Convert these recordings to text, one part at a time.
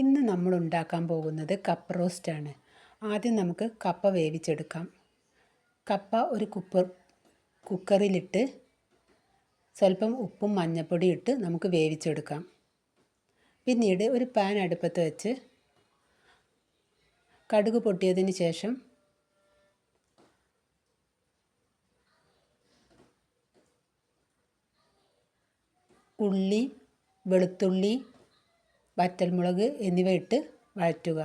ഇന്ന് നമ്മൾ ഉണ്ടാക്കാൻ പോകുന്നത് കപ്പ റോസ്റ്റാണ്. ആദ്യം നമുക്ക് കപ്പ വേവിച്ചെടുക്കാം. കപ്പ ഒരു കുക്കറിലിട്ട് സ്വല്പം ഉപ്പും മഞ്ഞൾപ്പൊടിയും ഇട്ട് നമുക്ക് വേവിച്ചെടുക്കാം. പിന്നീട് ഒരു പാൻ അടുപ്പത്ത് വെച്ച് കടുക് പൊട്ടിയതിന് ശേഷം ഉള്ളി, വെളുത്തുള്ളി, വറ്റൽമുളക് എന്നിവ ഇട്ട് വഴറ്റുക.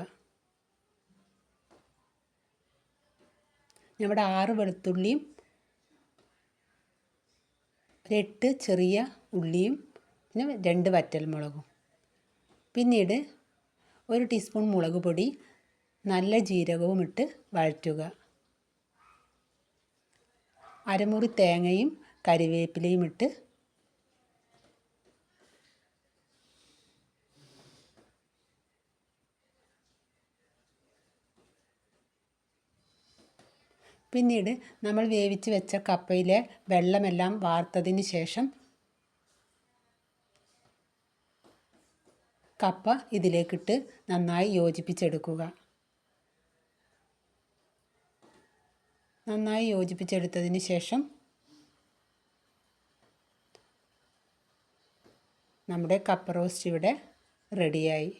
ഇവിടെ 6 വെളുത്തുള്ളിയും 8 ചെറിയ ഉള്ളിയും പിന്നെ 2 വറ്റൽമുളകും. പിന്നീട് 1 ടീസ്പൂൺ മുളക് പൊടി, നല്ല ജീരകവും ഇട്ട് വഴറ്റുക. അരമുറി തേങ്ങയും കറിവേപ്പിലയും ഇട്ട് പിന്നീട് നമ്മൾ വേവിച്ച് വെച്ച കപ്പയിലെ വെള്ളമെല്ലാം വാർത്തതിന് ശേഷം കപ്പ ഇതിലേക്കിട്ട് നന്നായി യോജിപ്പിച്ചെടുക്കുക. നന്നായി യോജിപ്പിച്ചെടുത്തതിന് ശേഷം നമ്മുടെ കപ്പ റോസ്റ്റ് ഇവിടെ റെഡിയായി.